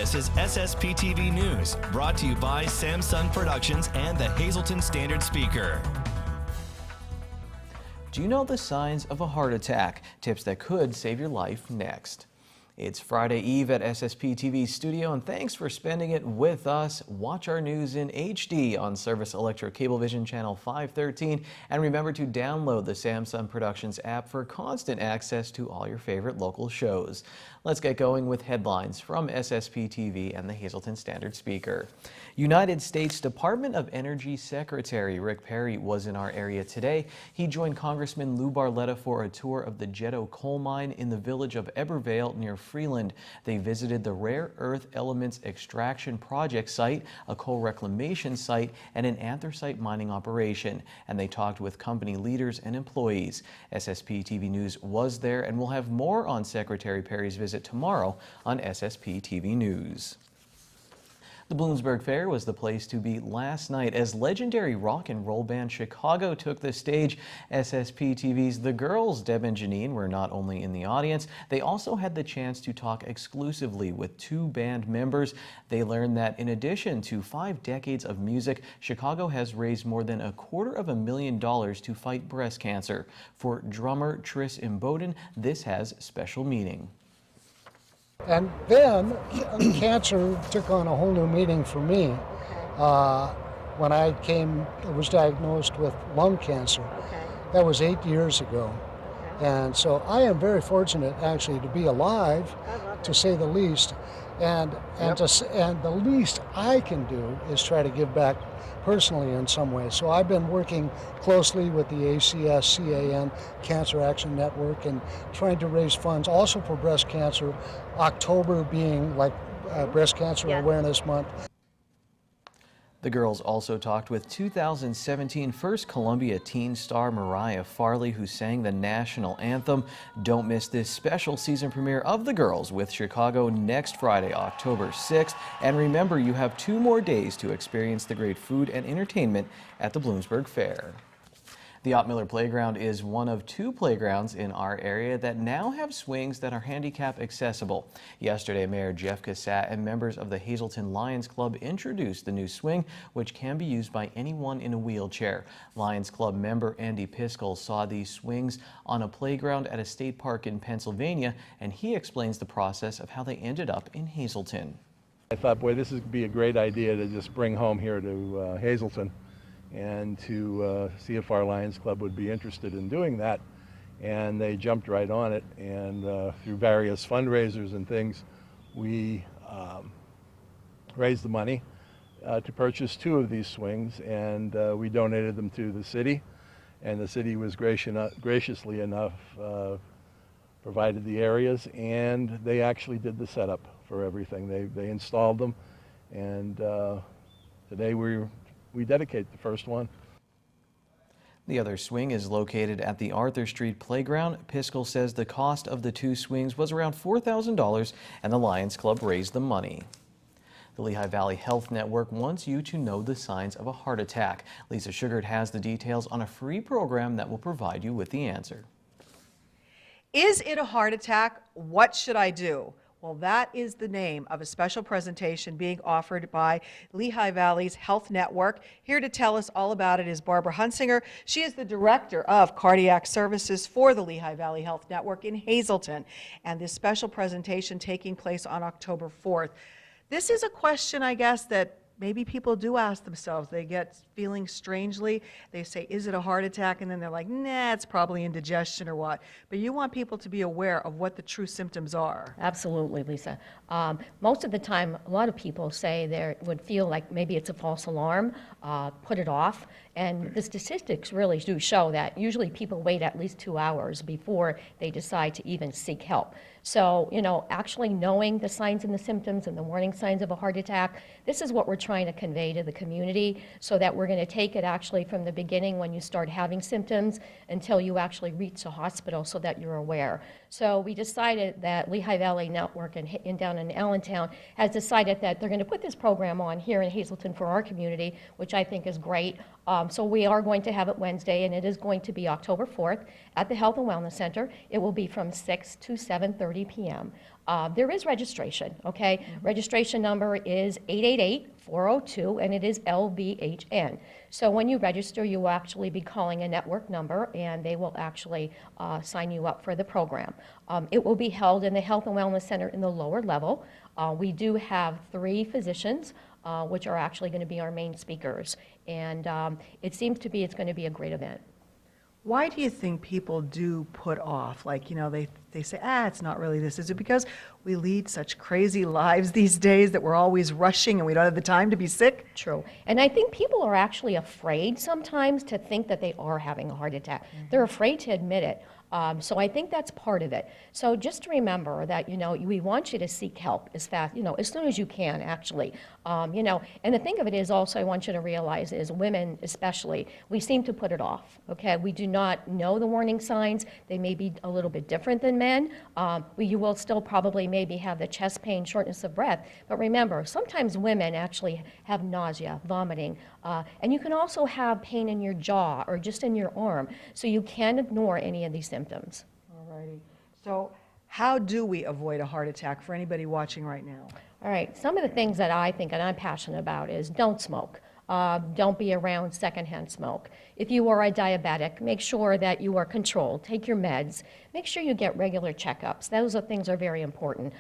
This is SSPTV News, brought to you by Samsung Productions and the Hazleton Standard Speaker. Do you know the signs of a heart attack? Tips that could save your life next. It's Friday Eve at SSPTV studio, and thanks for spending it with us. Watch our news in HD on Service Electric Cablevision Channel 513, and remember to download the Samsung Productions app for constant access to all your favorite local shows. Let's get going with headlines from SSPTV and the Hazleton Standard Speaker. United States Department of Energy Secretary Rick Perry was in our area today. He joined Congressman Lou Barletta for a tour of the Jetto coal mine in the village of Ebervale near Freeland. They visited the Rare Earth Elements Extraction Project site, a coal reclamation site, and an anthracite mining operation. And they talked with company leaders and employees. SSPTV News was there, and we'll have more on Secretary Perry's visit tomorrow on SSPTV News. The Bloomsburg Fair was the place to be last night as legendary rock and roll band Chicago took the stage. SSPTV's The Girls, Deb and Janine, were not only in the audience, they also had the chance to talk exclusively with two band members. They learned that in addition to 5 decades of music, Chicago has raised more than $250,000 to fight breast cancer. For drummer Tris Imboden, this has special meaning. And then cancer took on a whole new meaning for me. When I was diagnosed with lung cancer. That was 8 years ago. And so I am very fortunate actually to be alive, to say the least. And the least I can do is try to give back personally in some way. So I've been working closely with the ACS-CAN Cancer Action Network and trying to raise funds also for breast cancer, October being like Breast Cancer Awareness Month. The girls also talked with 2017 First Columbia teen star Mariah Farley, who sang the national anthem. Don't miss this special season premiere of The Girls with Chicago next Friday, October 6th. And remember, you have 2 more days to experience the great food and entertainment at the Bloomsburg Fair. The Ott Miller Playground is one of 2 playgrounds in our area that now have swings that are handicap accessible. Yesterday, Mayor Jeff Cassat and members of the Hazleton Lions Club introduced the new swing, which can be used by anyone in a wheelchair. Lions Club member Andy Piskel saw these swings on a playground at a state park in Pennsylvania, and he explains the process of how they ended up in Hazleton. I thought, boy, this would be a great idea to just bring home here to Hazleton, and to see if our Lions Club would be interested in doing that. And they jumped right on it, and through various fundraisers and things, we raised the money to purchase 2 of these swings, and we donated them to the city, and the city was graciously enough provided the areas, and they actually did the setup for everything. They installed them, and today we dedicate the first one. The other swing is located at the Arthur Street Playground. Piskel says the cost of the 2 swings was around $4,000, and the Lions Club raised the money. The Lehigh Valley Health Network wants you to know the signs of a heart attack. Lisa Sugart has the details on a free program that will provide you with the answer. Is it a heart attack? What should I do? Well, that is the name of a special presentation being offered by Lehigh Valley's Health Network. Here to tell us all about it is Barbara Hunsinger. She is the Director of Cardiac Services for the Lehigh Valley Health Network in Hazleton. And this special presentation taking place on October 4th. This is a question, I guess, that maybe people do ask themselves. They get feeling strangely. They say, is it a heart attack? And then they're like, nah, it's probably indigestion or what. But you want people to be aware of what the true symptoms are. Absolutely, Lisa. Most of the time, a lot of people say they would feel like maybe it's a false alarm, put it off. And the statistics really do show that usually people wait at least 2 hours before they decide to even seek help. So, you know, actually knowing the signs and the symptoms and the warning signs of a heart attack, this is what we're trying to convey to the community so that we're going to take it actually from the beginning when you start having symptoms until you actually reach the hospital so that you're aware. So we decided that Lehigh Valley Network down in Allentown has decided that they're going to put this program on here in Hazleton for our community, which I think is great. So we are going to have it Wednesday, and it is going to be October 4th at the Health and Wellness Center. It will be from 6 to 7:30 p.m. There is registration, okay? Registration number is 888-402, and it is LVHN. So when you register, you will actually be calling a network number, and they will actually sign you up for the program. It will be held in the Health and Wellness Center in the lower level. We do have 3 physicians, which are actually going to be our main speakers, and it seems to be it's going to be a great event. Why do you think people do put off? Like, you know, they say, it's not really this. Is it because we lead such crazy lives these days that we're always rushing and we don't have the time to be sick? True. And I think people are actually afraid sometimes to think that they are having a heart attack. They're afraid to admit it. So I think that's part of it. So just remember that, you know, we want you to seek help as fast, you know, as soon as you can, actually. You know, and the thing of it is also I want you to realize is women especially, we seem to put it off, okay? We do not know the warning signs. They may be a little bit different than men. You will still probably maybe have the chest pain, shortness of breath. But remember, sometimes women actually have nausea, vomiting, and you can also have pain in your jaw or just in your arm. So you can ignore any of these symptoms. All righty. So how do we avoid a heart attack for anybody watching right now? All right, some of the things that I think and I'm passionate about is don't smoke. Don't be around secondhand smoke. If you are a diabetic, make sure that you are controlled. Take your meds. Make sure you get regular checkups. Those things are very important.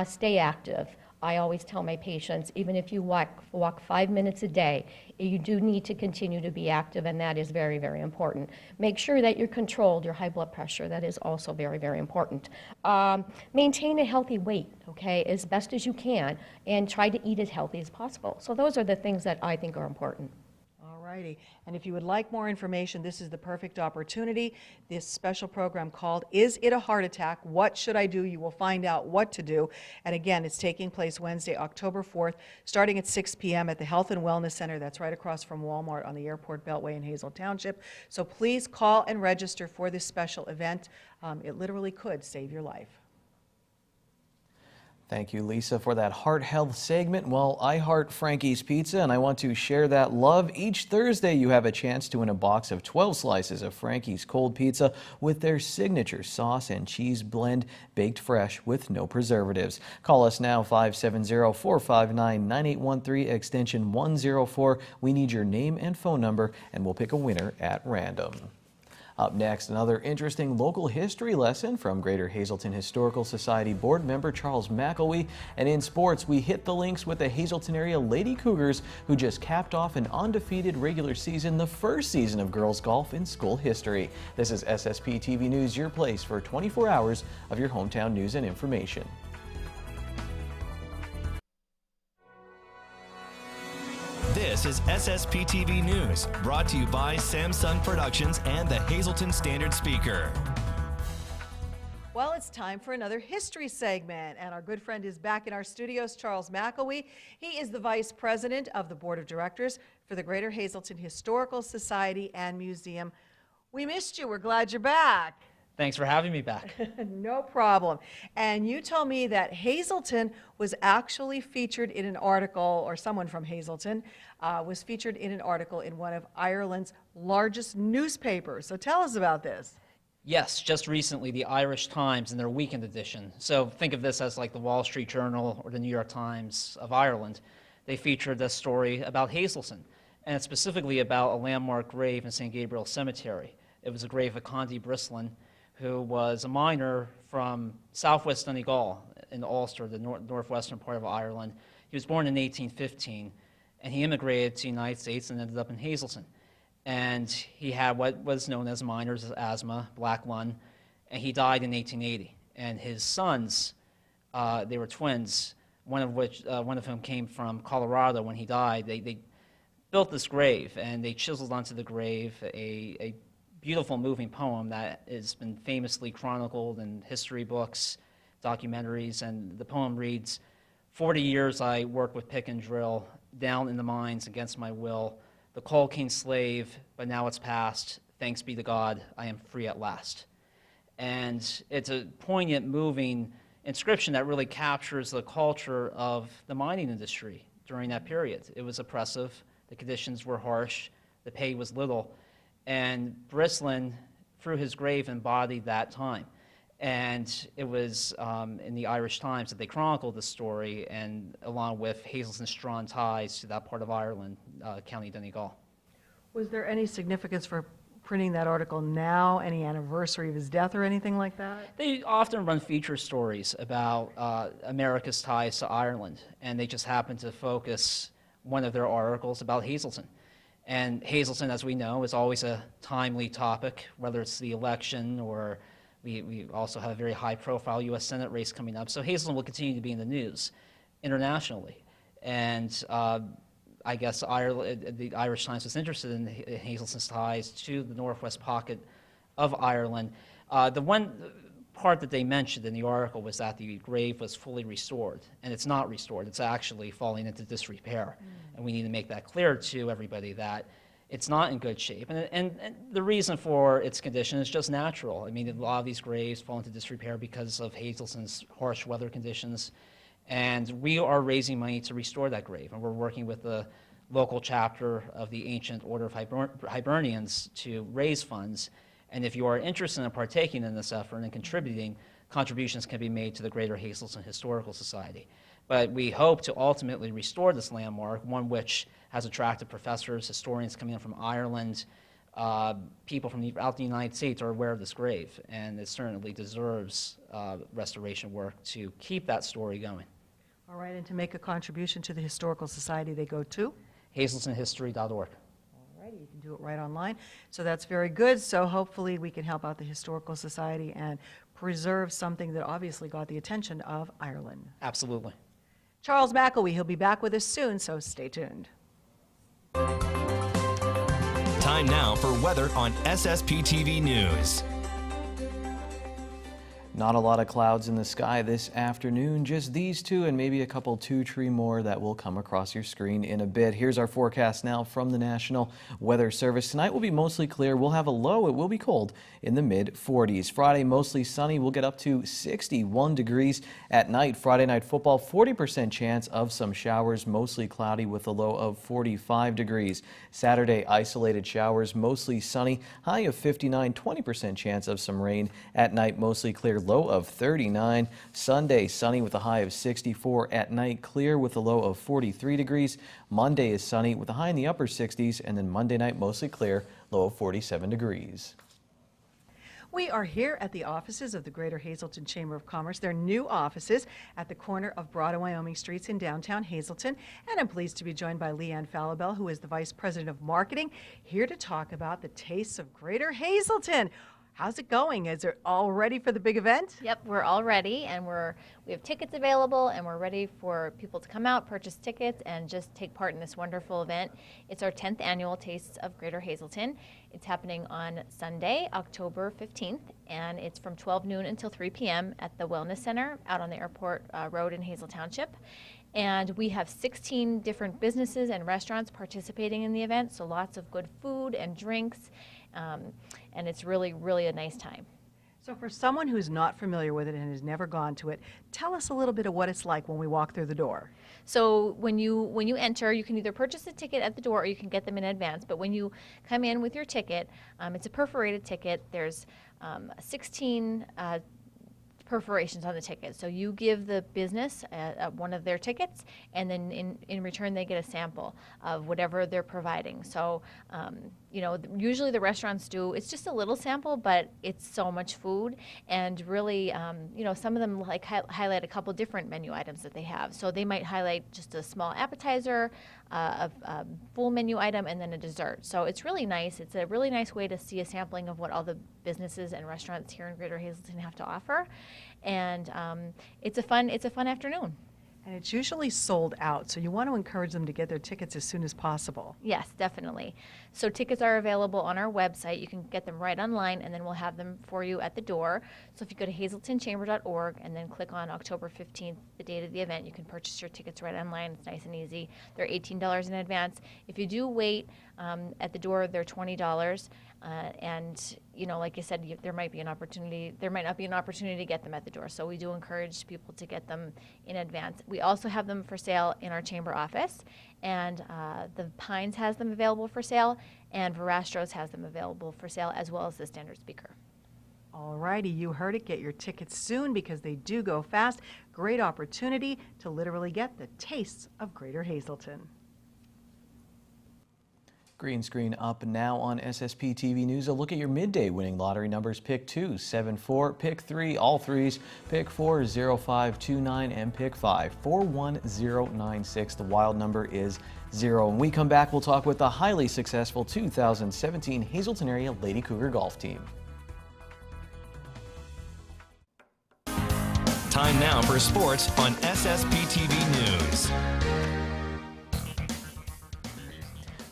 Stay active. I always tell my patients, even if you walk 5 minutes a day, you do need to continue to be active, and that is very, very important. Make sure that you're controlled, your high blood pressure. That is also very, very important. Maintain a healthy weight, okay, as best as you can, and try to eat as healthy as possible. So those are the things that I think are important. Alrighty, and if you would like more information, this is the perfect opportunity. This special program called Is It a Heart Attack? What Should I Do? You will find out what to do. And again, it's taking place Wednesday, October 4th, starting at 6 p.m. at the Health and Wellness Center. That's right across from Walmart on the Airport Beltway in Hazel Township. So please call and register for this special event. It literally could save your life. Thank you, Lisa, for that heart health segment. Well, I heart Frankie's Pizza, and I want to share that love. Each Thursday, you have a chance to win a box of 12 slices of Frankie's cold pizza with their signature sauce and cheese blend, baked fresh with no preservatives. Call us now, 570-459-9813, extension 104. We need your name and phone number, and we'll pick a winner at random. Up next, another interesting local history lesson from Greater Hazleton Historical Society board member Charles McElwee. And in sports, we hit the links with the Hazleton area Lady Cougars, who just capped off an undefeated regular season, the first season of girls golf in school history. This is SSPTV News, your place for 24 hours of your hometown news and information. This is SSPTV News, brought to you by Samsung Productions and the Hazleton Standard Speaker. Well, it's time for another history segment, and our good friend is back in our studios, Charles McElwee. He is the Vice President of the Board of Directors for the Greater Hazleton Historical Society and Museum. We missed you. We're glad you're back. Thanks for having me back. No problem. And you told me that Hazleton was actually featured in an article, or someone from Hazleton was featured in an article in one of Ireland's largest newspapers. So tell us about this. Yes, just recently, the Irish Times in their weekend edition. So think of this as like the Wall Street Journal or the New York Times of Ireland. They featured a story about Hazleton, and it's specifically about a landmark grave in St. Gabriel Cemetery. It was a grave of Condy Brislin, who was a miner from southwest Donegal in Ulster, the northwestern part of Ireland. He was born in 1815, and he immigrated to the United States and ended up in Hazleton. And he had what was known as miner's asthma, black lung, and he died in 1880. And his sons, they were twins, one of whom came from Colorado when he died. They built this grave, and they chiseled onto the grave a beautiful moving poem that has been famously chronicled in history books, documentaries, and the poem reads, 40 years I worked with pick and drill, down in the mines against my will, the coal king slave, but now it's past, thanks be to God, I am free at last. And it's a poignant, moving inscription that really captures the culture of the mining industry during that period. It was oppressive, the conditions were harsh, The pay was little. And Brislin, through his grave, embodied that time. And it was in the Irish Times that they chronicled the story, and along with Hazelton's strong ties to that part of Ireland, County Donegal. Was there any significance for printing that article now, any anniversary of his death or anything like that? They often run feature stories about America's ties to Ireland, and they just happen to focus one of their articles about Hazelton. And Hazelton, as we know, is always a timely topic, whether it's the election or we also have a very high-profile U.S. Senate race coming up. So Hazelton will continue to be in the news internationally. And I guess the Irish Times was interested in Hazelton's ties to the northwest pocket of Ireland. The one part that they mentioned in the article was that the grave was fully restored, and it's not restored. It's actually falling into disrepair. And we need to make that clear to everybody that it's not in good shape. And the reason for its condition is just natural. I mean, a lot of these graves fall into disrepair because of Hazelton's harsh weather conditions. And we are raising money to restore that grave. And we're working with the local chapter of the Ancient Order of Hibernians to raise funds. And if you are interested in partaking in this effort and contributing, contributions can be made to the Greater Hazelton Historical Society. But we hope to ultimately restore this landmark, one which has attracted professors, historians coming in from Ireland, people from throughout the United States are aware of this grave, and it certainly deserves restoration work to keep that story going. All right, and to make a contribution to the Historical Society, they go to? HazeltonHistory.org. All right, you can do it right online. So that's very good. So hopefully we can help out the Historical Society and preserve something that obviously got the attention of Ireland. Absolutely. Charles McElwee, he'll be back with us soon, so stay tuned. Time now for weather on SSPTV News. Not a lot of clouds in the sky this afternoon, just these two and maybe a couple 2-3 more that will come across your screen in a bit. Here's our forecast now from the National Weather Service. Tonight will be mostly clear. We'll have a low. It will be cold in the mid-40s. Friday, mostly sunny. We'll get up to 61 degrees at night. Friday night football, 40% chance of some showers, mostly cloudy with a low of 45 degrees. Saturday, isolated showers, mostly sunny, high of 59, 20% chance of some rain. At night, mostly clear, low of 39. Sunday, sunny with a high of 64. At night, clear with a low of 43 degrees. Monday is sunny with a high in the upper 60s, and then Monday night, mostly clear, low of 47 degrees. We are here at the offices of the Greater Hazelton Chamber of Commerce, their new offices at the corner of Broad and Wyoming Streets in downtown Hazelton. And I'm pleased to be joined by Leanne Falabelle, who is the Vice President of Marketing, here to talk about the tastes of Greater Hazelton. How's it going? Is it all ready for the big event? Yep, we're all ready, and we have tickets available, and we're ready for people to come out, purchase tickets, and just take part in this wonderful event. It's our 10th annual Tastes of Greater Hazelton. It's happening on Sunday, October 15th, and it's from 12 noon until 3 p.m. at the Wellness Center out on the Airport Road in Hazel Township. And we have 16 different businesses and restaurants participating in the event, so lots of good food and drinks. And it's really, really a nice time. So for someone who's not familiar with it and has never gone to it, tell us a little bit of what it's like when we walk through the door. So when you enter, you can either purchase a ticket at the door or you can get them in advance. But when you come in with your ticket, it's a perforated ticket. There's 16 perforations on the ticket. So you give the business one of their tickets, and then in return they get a sample of whatever they're providing. So usually the restaurants do, it's just a little sample, but it's so much food, and really some of them like highlight a couple different menu items that they have. So they might highlight just a small appetizer, a full menu item, and then a dessert. So it's really nice. It's a really nice way to see a sampling of what all the businesses and restaurants here in Greater Hazelton have to offer, and it's a fun afternoon. And it's usually sold out, so you want to encourage them to get their tickets as soon as possible. Yes, definitely. So tickets are available on our website. You can get them right online, and then we'll have them for you at the door. So if you go to hazeltonchamber.org and then click on October 15th, the date of the event, you can purchase your tickets right online. It's nice and easy. They're $18 in advance. If you do wait at the door, they're $20. And, you know, like I said, there might be an opportunity, there might not be an opportunity to get them at the door. So we do encourage people to get them in advance. We also have them for sale in our chamber office, and the Pines has them available for sale, and Verastro's has them available for sale, as well as the Standard Speaker. All righty, you heard it. Get your tickets soon because they do go fast. Great opportunity to literally get the tastes of Greater Hazleton. Green screen up now on SSPTV News. A look at your midday winning lottery numbers. Pick 2, 7, 4, pick 3, all threes, pick 4, 0, 5, 2, 9, and pick 5, 4, 1, 0, 9, 6. The wild number is 0. When we come back, we'll talk with the highly successful 2017 Hazleton area Lady Cougar golf team. Time now for sports on SSPTV News.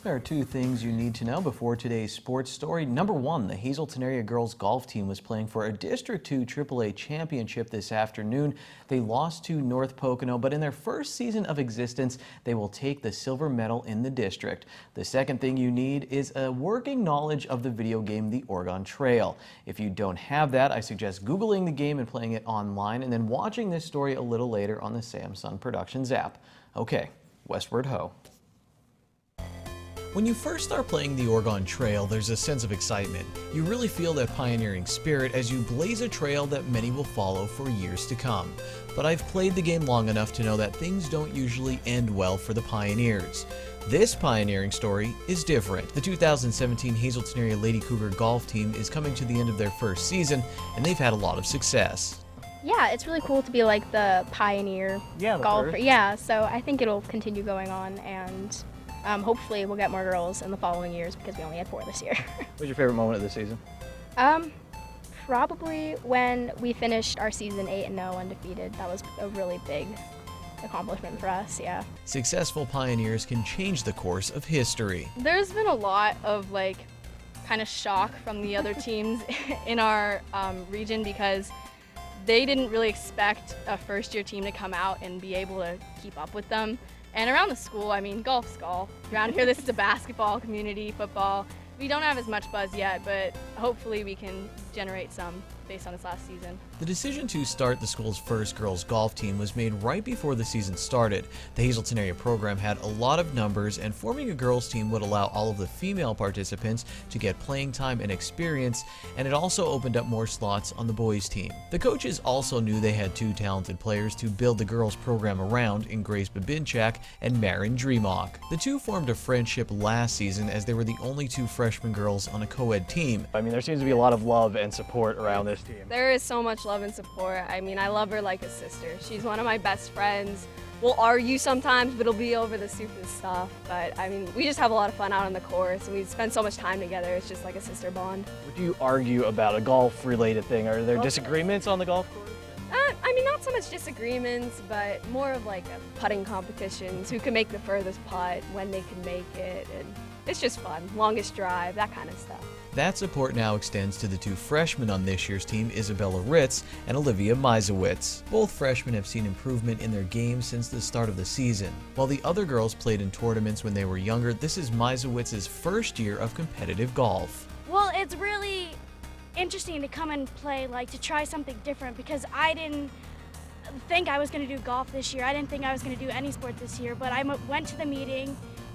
There are two things you need to know before today's sports story. Number one, the Hazleton area girls golf team was playing for a District 2 AAA championship this afternoon. They lost to North Pocono, but in their first season of existence, they will take the silver medal in the district. The second thing you need is a working knowledge of the video game The Oregon Trail. If you don't have that, I suggest Googling the game and playing it online, and then watching this story a little later on the Samsung Productions app. Okay, westward ho. When you first start playing the Oregon Trail, there's a sense of excitement. You really feel that pioneering spirit as you blaze a trail that many will follow for years to come. But I've played the game long enough to know that things don't usually end well for the pioneers. This pioneering story is different. The 2017 Hazleton area Lady Cougar golf team is coming to the end of their first season, and they've had a lot of success. Yeah, it's really cool to be like the pioneer golfer. Yeah, so I think it'll continue going on, and hopefully we'll get more girls in the following years because we only had 4 this year. What's your favorite moment of the season? Probably when we finished our season 8-0 undefeated. That was a really big accomplishment for us, yeah. Successful pioneers can change the course of history. There's been a lot of kind of shock from the other teams in our region because they didn't really expect a first-year team to come out and be able to keep up with them. And around the school, I mean, golf's golf. Around here, this is a basketball community, football. We don't have as much buzz yet, but hopefully we can generate some based on this last season. The decision to start the school's first girls golf team was made right before the season started. The Hazleton area program had a lot of numbers, and forming a girls team would allow all of the female participants to get playing time and experience, and it also opened up more slots on the boys team. The coaches also knew they had 2 talented players to build the girls program around in Grace Babinchak and Marin Dreamawk. The two formed a friendship last season as they were the only 2 freshman girls on a co-ed team. I mean, there seems to be a lot of love and support around this team. There is so much love and support. I mean, I love her like a sister. She's one of my best friends. We'll argue sometimes, but it'll be over the stupidest stuff. But I mean, we just have a lot of fun out on the course, and we spend so much time together. It's just like a sister bond. Would you argue about a golf-related thing? Are there disagreements on the golf course? I mean, not so much disagreements, but more of like a putting competitions, who can make the furthest putt, when they can make it, and it's just fun. Longest drive, that kind of stuff. That support now extends to the 2 freshmen on this year's team, Isabella Ritz and Olivia Meisowitz. Both freshmen have seen improvement in their game since the start of the season. While the other girls played in tournaments when they were younger, this is Meisowitz's first year of competitive golf. Well, it's really interesting to come and play, to try something different, because I didn't think I was going to do golf this year. I didn't think I was going to do any sport this year, but I went to the meeting.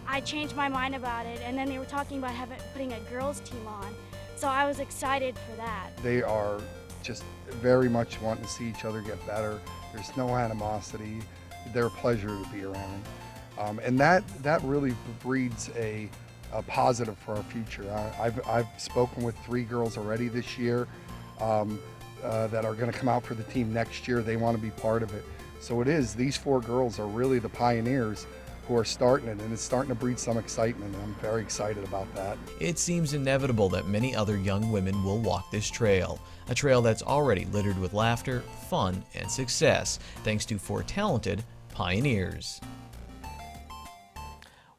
I changed my mind about it, and then they were talking about putting a girls team on, so I was excited for that. They are just very much wanting to see each other get better. There's no animosity. They're a pleasure to be around, and that really breeds a positive for our future. I've spoken with 3 girls already this year that are going to come out for the team next year. They want to be part of it. So these 4 girls are really the pioneers who are starting it, and it's starting to breed some excitement, and I'm very excited about that. It seems inevitable that many other young women will walk this trail, a trail that's already littered with laughter, fun, and success, thanks to 4 talented pioneers.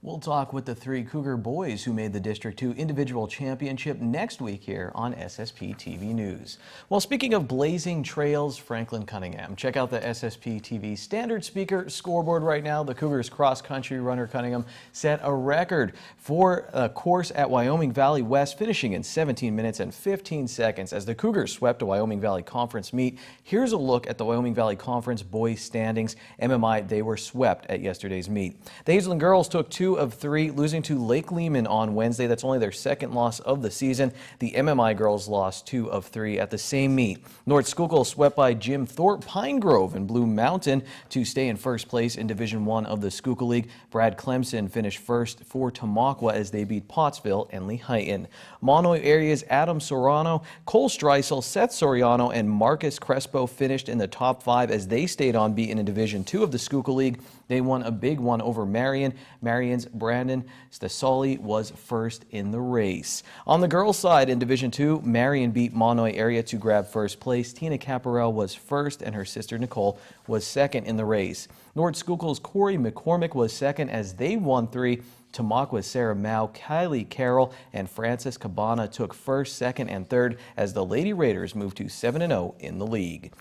We'll talk with the 3 Cougar boys who made the District 2 individual championship next week here on SSP TV News. Well, speaking of blazing trails, Franklin Cunningham, check out the SSP TV standard speaker scoreboard right now. The Cougars cross-country runner Cunningham set a record for a course at Wyoming Valley West, finishing in 17 minutes and 15 seconds as the Cougars swept a Wyoming Valley Conference meet. Here's a look at the Wyoming Valley Conference boys standings. MMI, they were swept at yesterday's meet. The Hazelton girls took 2 of 3, losing to Lake Lehman on Wednesday. That's only their second loss of the season. The MMI girls lost 2 of 3 at the same meet. North Schuylkill swept by Jim Thorpe Pine Grove and Blue Mountain to stay in first place in Division 1 of the Schuylkill League. Brad Clemson finished first for Tamaqua as they beat Pottsville and Lehighton. Monoy area's Adam Soriano, Cole Streisel, Seth Soriano, and Marcus Crespo finished in the top 5 as they stayed unbeaten in Division 2 of the Schuylkill League. They won a big one over Marion. Marion's Brandon Stasoli was first in the race. On the girls' side in Division 2, Marion beat Monoy area to grab first place. Tina Caparel was first and her sister Nicole was second in the race. North Schuylkill's Corey McCormick was second as they won 3. Tamaqua's Sarah Mao, Kylie Carroll, and Frances Cabana took first, second, and third as the Lady Raiders moved to 7-0 in the league.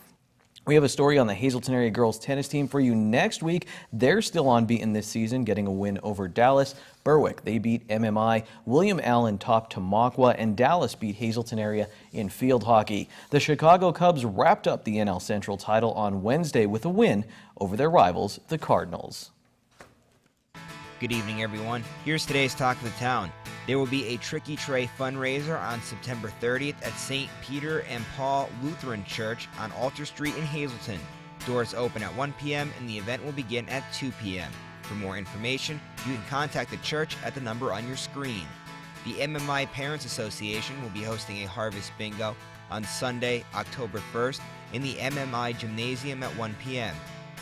We have a story on the Hazelton area girls tennis team for you next week. They're still unbeaten this season, getting a win over Dallas. Berwick, they beat MMI. William Allen topped Tamaqua, and Dallas beat Hazelton area in field hockey. The Chicago Cubs wrapped up the NL Central title on Wednesday with a win over their rivals, the Cardinals. Good evening, everyone. Here's today's Talk of the Town. There will be a Tricky Tray fundraiser on September 30th at St. Peter and Paul Lutheran Church on Alter Street in Hazleton. Doors open at 1 p.m. and the event will begin at 2 p.m. For more information, you can contact the church at the number on your screen. The MMI Parents Association will be hosting a Harvest Bingo on Sunday, October 1st in the MMI Gymnasium at 1 p.m.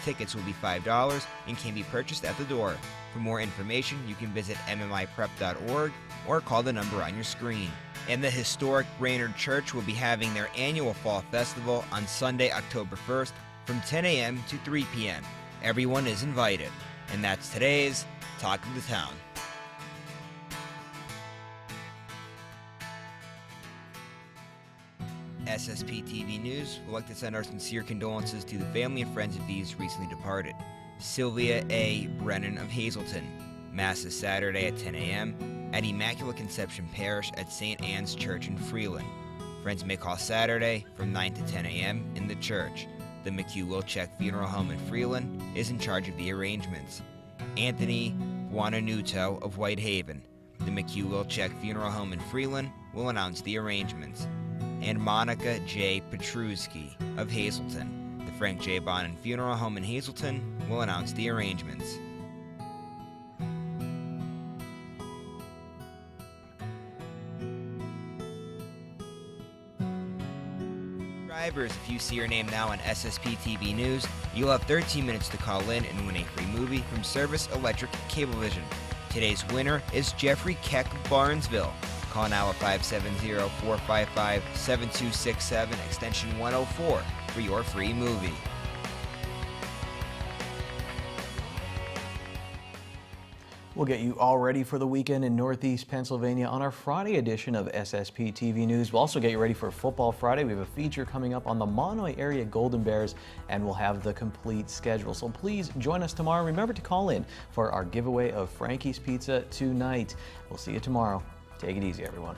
Tickets will be $5 and can be purchased at the door. For more information, you can visit MMIprep.org or call the number on your screen. And the historic Brainerd Church will be having their annual Fall Festival on Sunday, October 1st from 10 a.m. to 3 p.m. Everyone is invited. And that's today's Talk of the Town. SSPTV News would like to send our sincere condolences to the family and friends of these recently departed. Sylvia A. Brennan of Hazleton. Mass is Saturday at 10 a.m. at Immaculate Conception Parish at St. Anne's Church in Freeland. Friends may call Saturday from 9 to 10 a.m. in the church. The McHugh-Wilczek Funeral Home in Freeland is in charge of the arrangements. Anthony Buonanuto of Whitehaven. The McHugh-Wilczek Funeral Home in Freeland will announce the arrangements. And Monica J. Petruski of Hazleton. The Frank J. Bonin Funeral Home in Hazleton will announce the arrangements. Subscribers, if you see your name now on SSP TV News, you'll have 13 minutes to call in and win a free movie from Service Electric Cablevision. Today's winner is Jeffrey Keck of Barnesville. Call now at 570-455-7267, extension 104, for your free movie. We'll get you all ready for the weekend in Northeast Pennsylvania on our Friday edition of SSP TV News. We'll also get you ready for Football Friday. We have a feature coming up on the Monoy area Golden Bears, and we'll have the complete schedule. So please join us tomorrow. Remember to call in for our giveaway of Frankie's Pizza tonight. We'll see you tomorrow. Take it easy, everyone.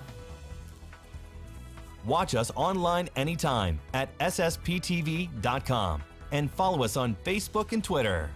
Watch us online anytime at ssptv.com and follow us on Facebook and Twitter.